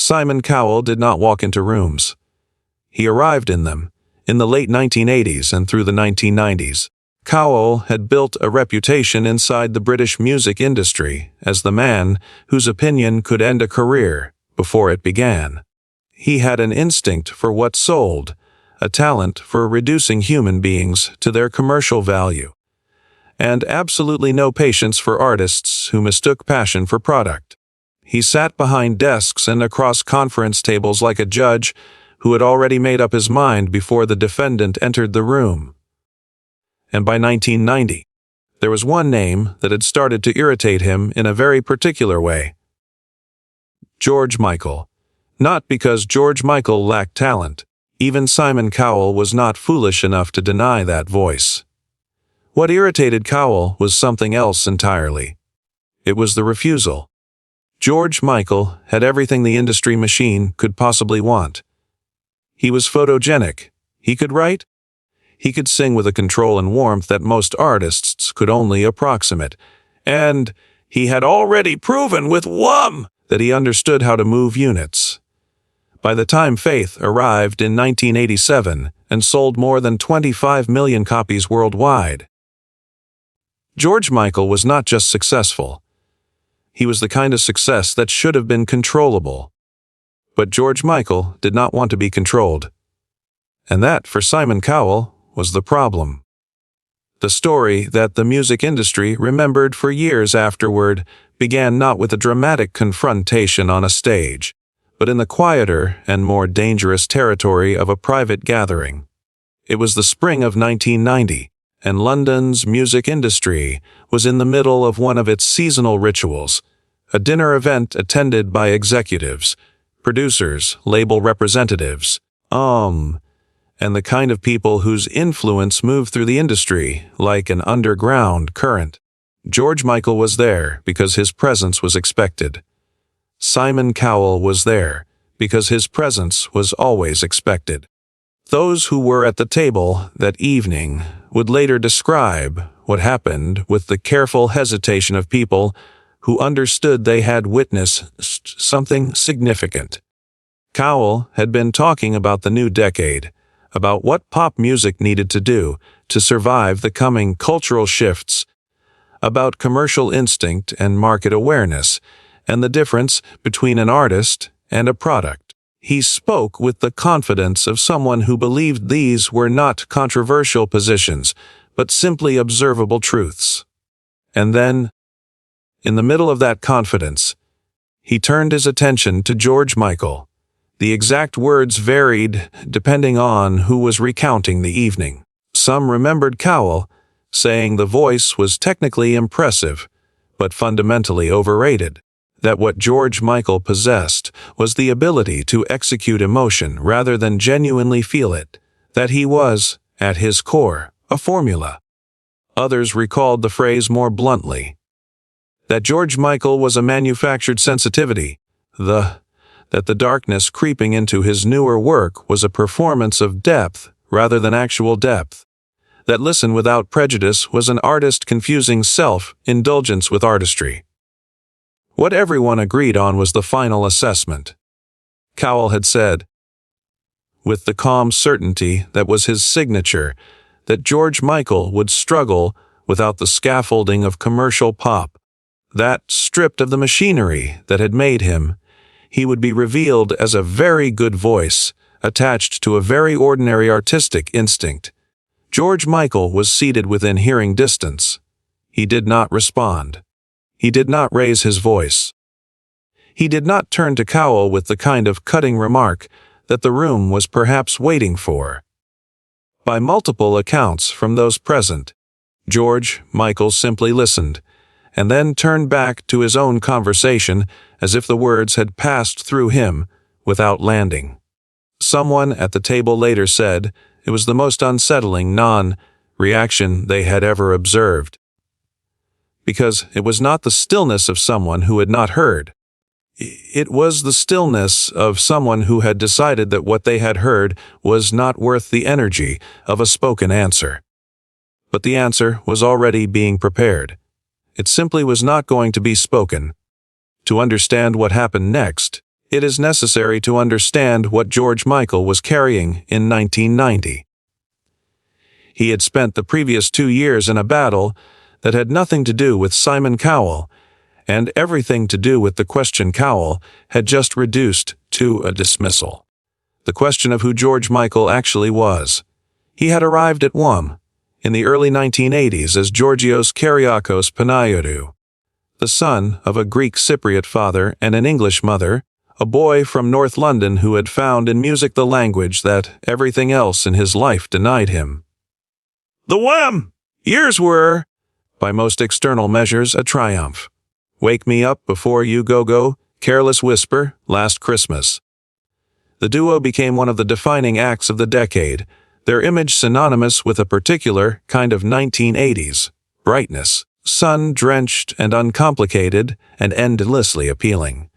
Simon Cowell did not walk into rooms. He arrived in them, in the late 1980s and through the 1990s. Cowell had built a reputation inside the British music industry as the man whose opinion could end a career before it began. He had an instinct for what sold, a talent for reducing human beings to their commercial value, and absolutely no patience for artists who mistook passion for product. He sat behind desks and across conference tables like a judge who had already made up his mind before the defendant entered the room. And by 1990, there was one name that had started to irritate him in a very particular way. George Michael. Not because George Michael lacked talent. Even Simon Cowell was not foolish enough to deny that voice. What irritated Cowell was something else entirely. It was the refusal. George Michael had everything the industry machine could possibly want. He was photogenic. He could write. He could sing with a control and warmth that most artists could only approximate. And he had already proven with Wham! That he understood how to move units. By the time Faith arrived in 1987 and sold more than 25 million copies worldwide, George Michael was not just successful. He was the kind of success that should have been controllable. But George Michael did not want to be controlled. And that, for Simon Cowell, was the problem. The story that the music industry remembered for years afterward began not with a dramatic confrontation on a stage, but in the quieter and more dangerous territory of a private gathering. It was the spring of 1990, and London's music industry was in the middle of one of its seasonal rituals, a dinner event attended by executives, producers, label representatives, and the kind of people whose influence moved through the industry like an underground current. George Michael was there because his presence was expected. Simon Cowell was there because his presence was always expected. Those who were at the table that evening would later describe what happened with the careful hesitation of people who understood they had witnessed something significant. Cowell had been talking about the new decade, about what pop music needed to do to survive the coming cultural shifts, about commercial instinct and market awareness, and the difference between an artist and a product. He spoke with the confidence of someone who believed these were not controversial positions, but simply observable truths. And then, in the middle of that confidence, he turned his attention to George Michael. The exact words varied depending on who was recounting the evening. Some remembered Cowell saying the voice was technically impressive, but fundamentally overrated. That what George Michael possessed was the ability to execute emotion rather than genuinely feel it. That he was, at his core, a formula. Others recalled the phrase more bluntly. That George Michael was a manufactured sensitivity. That the darkness creeping into his newer work was a performance of depth rather than actual depth. That Without Prejudice was an artist confusing self-indulgence with artistry. What everyone agreed on was the final assessment. Cowell had said, with the calm certainty that was his signature, that George Michael would struggle without the scaffolding of commercial pop. That, stripped of the machinery that had made him, he would be revealed as a very good voice, attached to a very ordinary artistic instinct. George Michael was seated within hearing distance. He did not respond. He did not raise his voice. He did not turn to Cowell with the kind of cutting remark that the room was perhaps waiting for. By multiple accounts from those present, George Michael simply listened, and then turned back to his own conversation as if the words had passed through him without landing. Someone at the table later said it was the most unsettling non-reaction they had ever observed. Because it was not the stillness of someone who had not heard. It was the stillness of someone who had decided that what they had heard was not worth the energy of a spoken answer. But the answer was already being prepared. It simply was not going to be spoken. To understand what happened next, it is necessary to understand what George Michael was carrying in 1990. He had spent the previous 2 years in a battle that had nothing to do with Simon Cowell, and everything to do with the question Cowell had just reduced to a dismissal. The question of who George Michael actually was. He had arrived at Wembley in the early 1980s as Georgios Kyriakos Panayotou, the son of a Greek Cypriot father and an English mother, a boy from North London who had found in music the language that everything else in his life denied him. The Wham! Years were, by most external measures, a triumph. Wake Me Up Before You Go, Careless Whisper, Last Christmas. The duo became one of the defining acts of the decade, their image synonymous with a particular kind of 1980s brightness, sun-drenched and uncomplicated and endlessly appealing.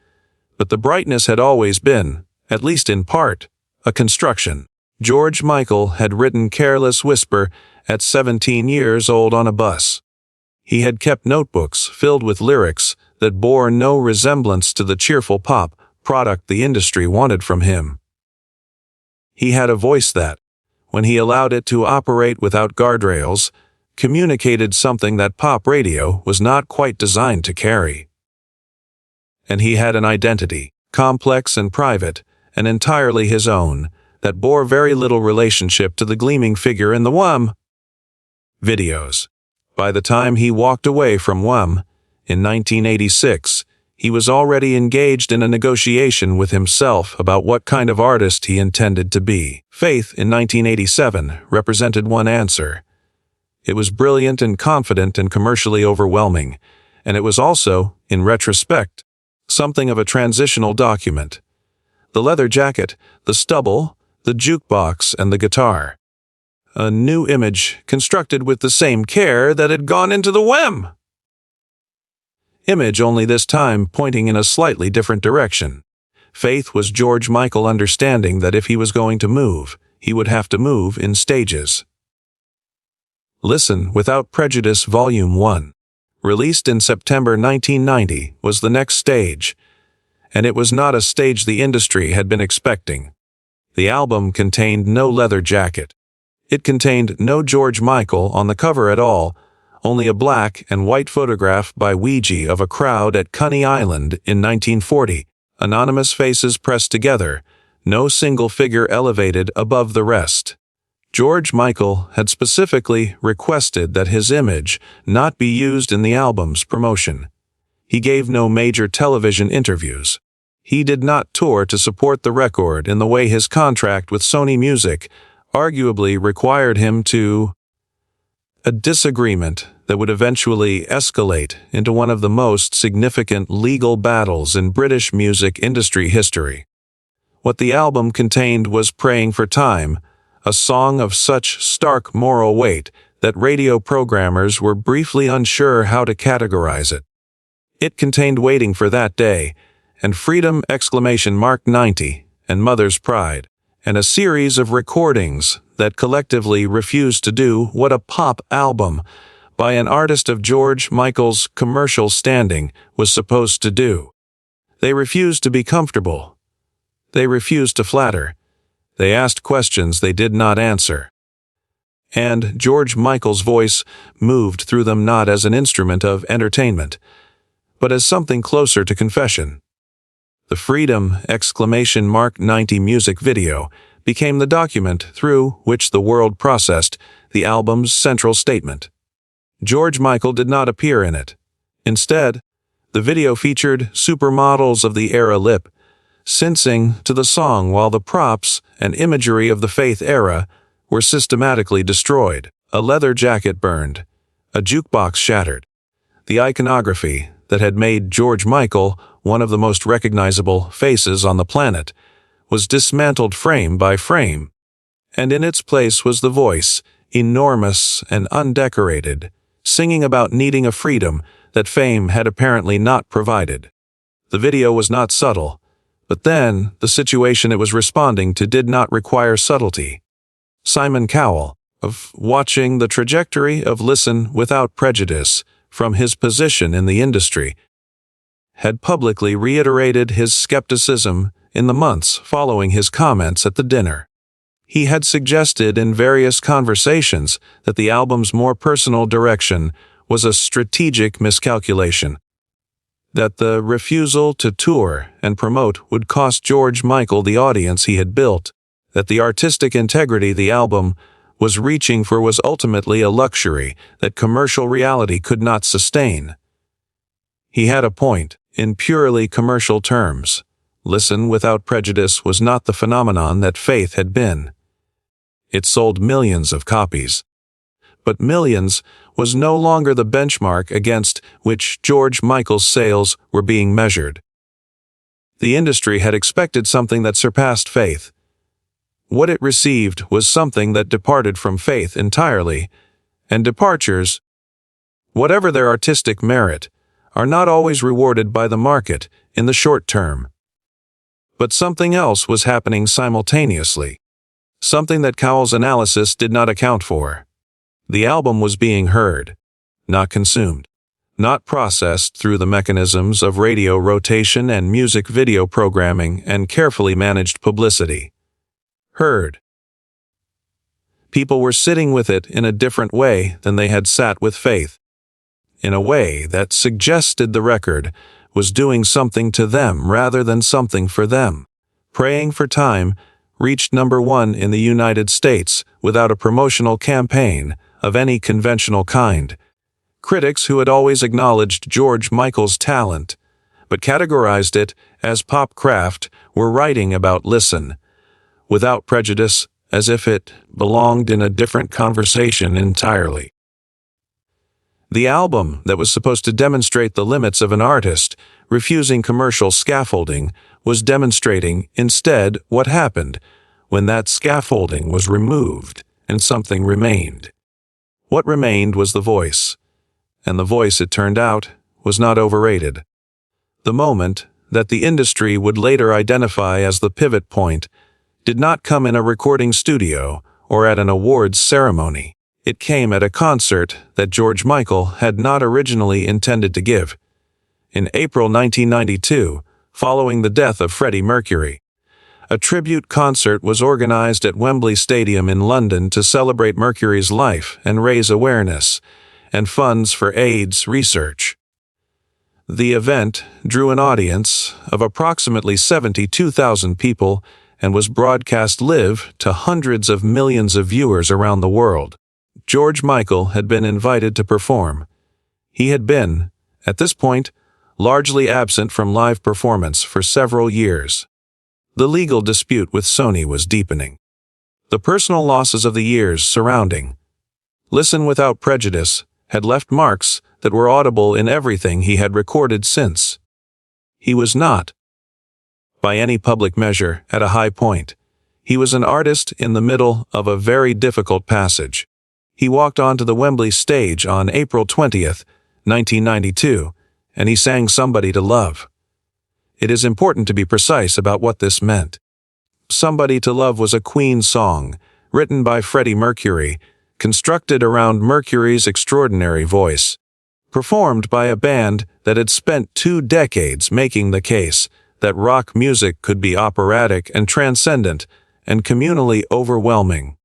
But the brightness had always been, at least in part, a construction. George Michael had written Careless Whisper at 17 years old on a bus. He had kept notebooks filled with lyrics that bore no resemblance to the cheerful pop product the industry wanted from him. He had a voice that, when he allowed it to operate without guardrails, communicated something that pop radio was not quite designed to carry. And he had an identity, complex and private, and entirely his own, that bore very little relationship to the gleaming figure in the Wham! Videos. By the time he walked away from Wham! In 1986, he was already engaged in a negotiation with himself about what kind of artist he intended to be. Faith in 1987 represented one answer. It was brilliant and confident and commercially overwhelming, and it was also, in retrospect, something of a transitional document. The leather jacket, the stubble, the jukebox, and the guitar. A new image constructed with the same care that had gone into the Wham! Image, only this time pointing in a slightly different direction. Faith was George Michael understanding that if he was going to move, he would have to move in stages. Listen, Without Prejudice Volume 1, released in September 1990, was the next stage, and it was not a stage the industry had been expecting. The album contained no leather jacket. It contained no George Michael on the cover at all, only a black and white photograph by Ouija of a crowd at Coney Island in 1940, anonymous faces pressed together, no single figure elevated above the rest. George Michael had specifically requested that his image not be used in the album's promotion. He gave no major television interviews. He did not tour to support the record in the way his contract with Sony Music arguably required him to. A disagreement that would eventually escalate into one of the most significant legal battles in British music industry history. What the album contained was Praying for Time, a song of such stark moral weight that radio programmers were briefly unsure how to categorize it. It contained Waiting for That Day, and Freedom! 90, and Mother's Pride, and a series of recordings that collectively refused to do what a pop album by an artist of George Michael's commercial standing was supposed to do. They refused to be comfortable. They refused to flatter. They asked questions they did not answer. And George Michael's voice moved through them not as an instrument of entertainment, but as something closer to confession. The Freedom! 90 music video became the document through which the world processed the album's central statement. George Michael did not appear in it. Instead, the video featured supermodels of the era lip syncing to the song while the props and imagery of the Faith era were systematically destroyed. A leather jacket burned, a jukebox shattered. The iconography that had made George Michael one of the most recognizable faces on the planet was dismantled frame by frame, and in its place was the voice, enormous and undecorated, singing about needing a freedom that fame had apparently not provided. The video was not subtle, but then the situation it was responding to did not require subtlety. Simon Cowell, of watching the trajectory of Listen Without Prejudice from his position in the industry, had publicly reiterated his skepticism in the months following his comments at the dinner. He had suggested in various conversations that the album's more personal direction was a strategic miscalculation, that the refusal to tour and promote would cost George Michael the audience he had built, that the artistic integrity the album was reaching for was ultimately a luxury that commercial reality could not sustain. He had a point, in purely commercial terms. Listen Without Prejudice was not the phenomenon that Faith had been. It sold millions of copies. But millions was no longer the benchmark against which George Michael's sales were being measured. The industry had expected something that surpassed Faith. What it received was something that departed from Faith entirely, and departures, whatever their artistic merit, are not always rewarded by the market in the short term. But something else was happening simultaneously, something that Cowell's analysis did not account for. The album was being heard, not consumed, not processed through the mechanisms of radio rotation and music video programming and carefully managed publicity. Heard. People were sitting with it in a different way than they had sat with Faith, in a way that suggested the record was doing something to them rather than something for them. Praying for Time reached #1 in the United States without a promotional campaign of any conventional kind. Critics who had always acknowledged George Michael's talent, but categorized it as pop craft, were writing about Listen Without Prejudice as if it belonged in a different conversation entirely. The album that was supposed to demonstrate the limits of an artist refusing commercial scaffolding was demonstrating instead what happened when that scaffolding was removed and something remained. What remained was the voice, and the voice, it turned out, was not overrated. The moment that the industry would later identify as the pivot point did not come in a recording studio or at an awards ceremony. It came at a concert that George Michael had not originally intended to give. In April 1992, following the death of Freddie Mercury, a tribute concert was organized at Wembley Stadium in London to celebrate Mercury's life and raise awareness and funds for AIDS research. The event drew an audience of approximately 72,000 people and was broadcast live to hundreds of millions of viewers around the world. George Michael had been invited to perform. He had been, at this point, largely absent from live performance for several years. The legal dispute with Sony was deepening. The personal losses of the years surrounding Listen Without Prejudice had left marks that were audible in everything he had recorded since. He was not, by any public measure, at a high point. He was an artist in the middle of a very difficult passage. He walked onto the Wembley stage on April 20th, 1992, and he sang Somebody to Love. It is important to be precise about what this meant. Somebody to Love was a Queen song, written by Freddie Mercury, constructed around Mercury's extraordinary voice, performed by a band that had spent 2 decades making the case that rock music could be operatic and transcendent and communally overwhelming.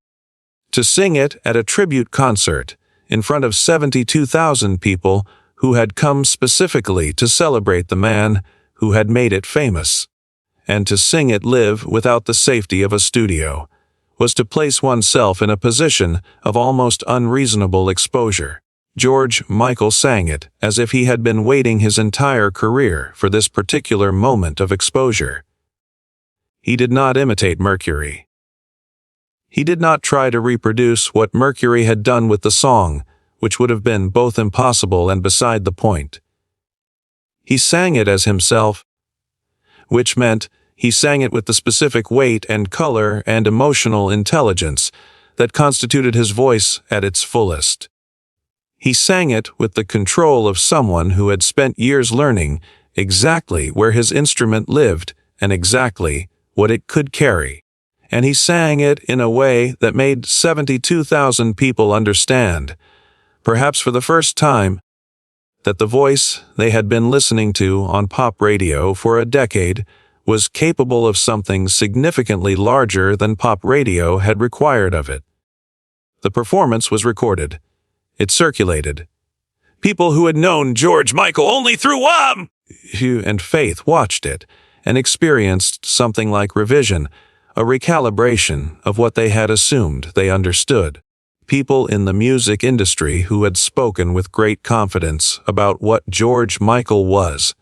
To sing it at a tribute concert in front of 72,000 people who had come specifically to celebrate the man who had made it famous, and to sing it live without the safety of a studio, was to place oneself in a position of almost unreasonable exposure. George Michael sang it as if he had been waiting his entire career for this particular moment of exposure. He did not imitate Mercury. He did not try to reproduce what Mercury had done with the song, which would have been both impossible and beside the point. He sang it as himself, which meant he sang it with the specific weight and color and emotional intelligence that constituted his voice at its fullest. He sang it with the control of someone who had spent years learning exactly where his instrument lived and exactly what it could carry. And he sang it in a way that made 72,000 people understand, perhaps for the first time, that the voice they had been listening to on pop radio for a decade was capable of something significantly larger than pop radio had required of it. The performance was recorded. It circulated. People who had known George Michael only through Hugh and Faith watched it and experienced something like revision, a recalibration of what they had assumed they understood. People in the music industry who had spoken with great confidence about what George Michael was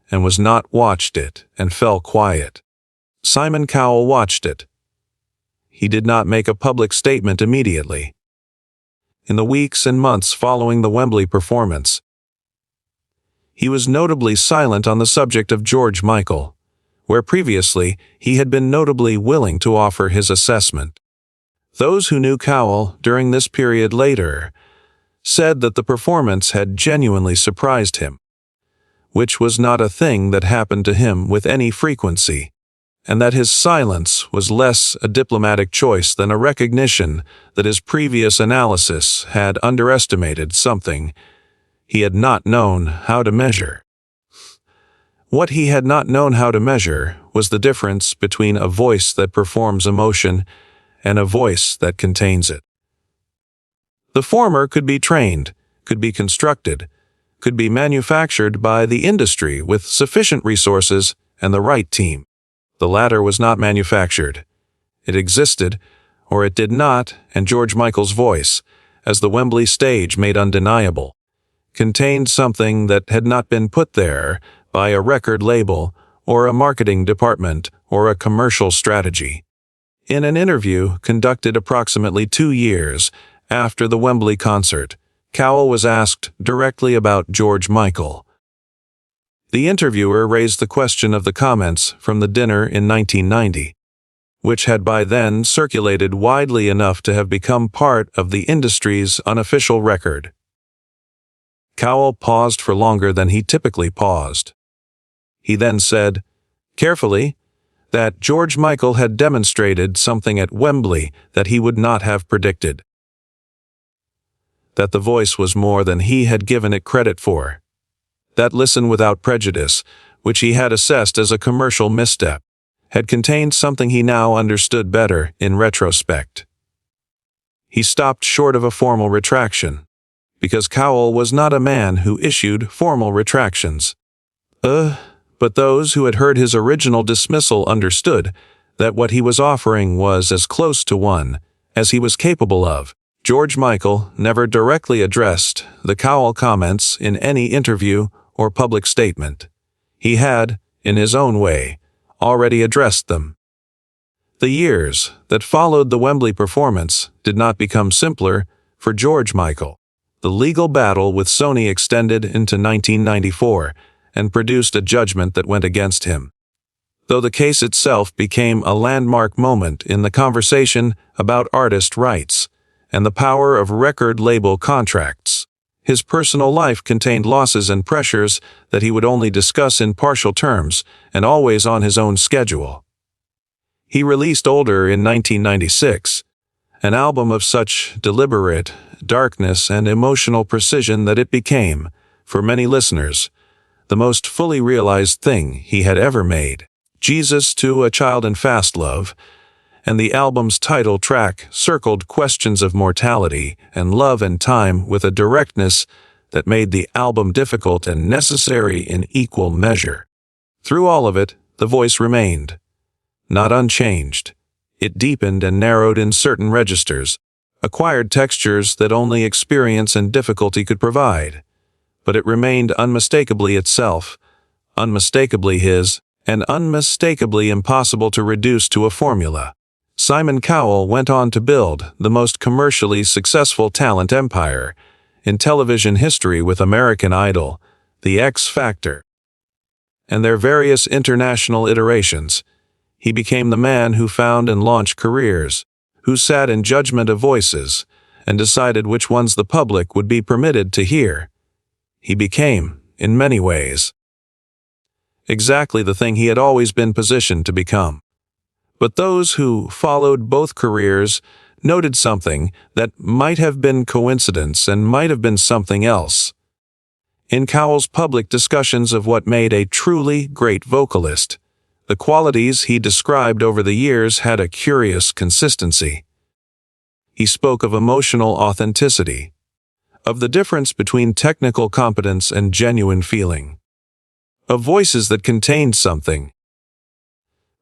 and was not watched it and fell quiet. Simon Cowell watched it. He did not make a public statement immediately. In the weeks and months following the Wembley performance, he was notably silent on the subject of George Michael, where previously he had been notably willing to offer his assessment. Those who knew Cowell during this period later said that the performance had genuinely surprised him, which was not a thing that happened to him with any frequency, and that his silence was less a diplomatic choice than a recognition that his previous analysis had underestimated something he had not known how to measure. What he had not known how to measure was the difference between a voice that performs emotion and a voice that contains it. The former could be trained, could be constructed, could be manufactured by the industry with sufficient resources and the right team. The latter was not manufactured. It existed, or it did not, and George Michael's voice, as the Wembley stage made undeniable, contained something that had not been put there by a record label or a marketing department or a commercial strategy. In an interview conducted approximately 2 years after the Wembley concert, Cowell was asked directly about George Michael. The interviewer raised the question of the comments from the dinner in 1990, which had by then circulated widely enough to have become part of the industry's unofficial record. Cowell paused for longer than he typically paused. He then said, carefully, that George Michael had demonstrated something at Wembley that he would not have predicted. That the voice was more than he had given it credit for. That Listen Without Prejudice, which he had assessed as a commercial misstep, had contained something he now understood better in retrospect. He stopped short of a formal retraction, because Cowell was not a man who issued formal retractions. But those who had heard his original dismissal understood that what he was offering was as close to one as he was capable of. George Michael never directly addressed the Cowell comments in any interview or public statement. He had, in his own way, already addressed them. The years that followed the Wembley performance did not become simpler for George Michael. The legal battle with Sony extended into 1994 and produced a judgment that went against him. Though the case itself became a landmark moment in the conversation about artist rights and the power of record label contracts, his personal life contained losses and pressures that he would only discuss in partial terms and always on his own schedule. He released Older in 1996, an album of such deliberate darkness and emotional precision that it became, for many listeners, the most fully realized thing he had ever made. Jesus to a Child in Fast Love, and the album's title track circled questions of mortality and love and time with a directness that made the album difficult and necessary in equal measure. Through all of it, the voice remained, not unchanged. It deepened and narrowed in certain registers, acquired textures that only experience and difficulty could provide. But it remained unmistakably itself, unmistakably his, and unmistakably impossible to reduce to a formula. Simon Cowell went on to build the most commercially successful talent empire in television history with American Idol, The X Factor, and their various international iterations. He became the man who found and launched careers, who sat in judgment of voices and decided which ones the public would be permitted to hear. He became, in many ways, exactly the thing he had always been positioned to become. But those who followed both careers noted something that might have been coincidence and might have been something else. In Cowell's public discussions of what made a truly great vocalist, the qualities he described over the years had a curious consistency. He spoke of emotional authenticity, of the difference between technical competence and genuine feeling, of voices that contained something,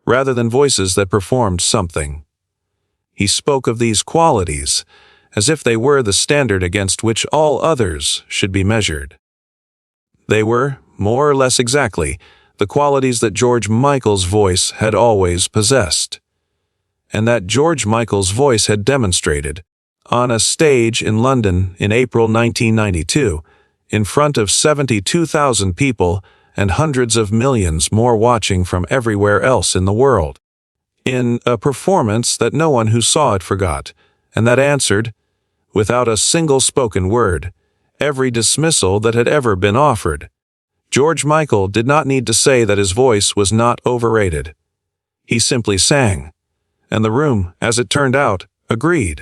rather than voices that performed something. He spoke of these qualities as if they were the standard against which all others should be measured. They were, more or less exactly, the qualities that George Michael's voice had always possessed, and that George Michael's voice had demonstrated on a stage in London in April 1992, in front of 72,000 people and hundreds of millions more watching from everywhere else in the world, in a performance that no one who saw it forgot, and that answered, without a single spoken word, every dismissal that had ever been offered. George Michael did not need to say that his voice was not overrated. He simply sang, and the room, as it turned out, agreed.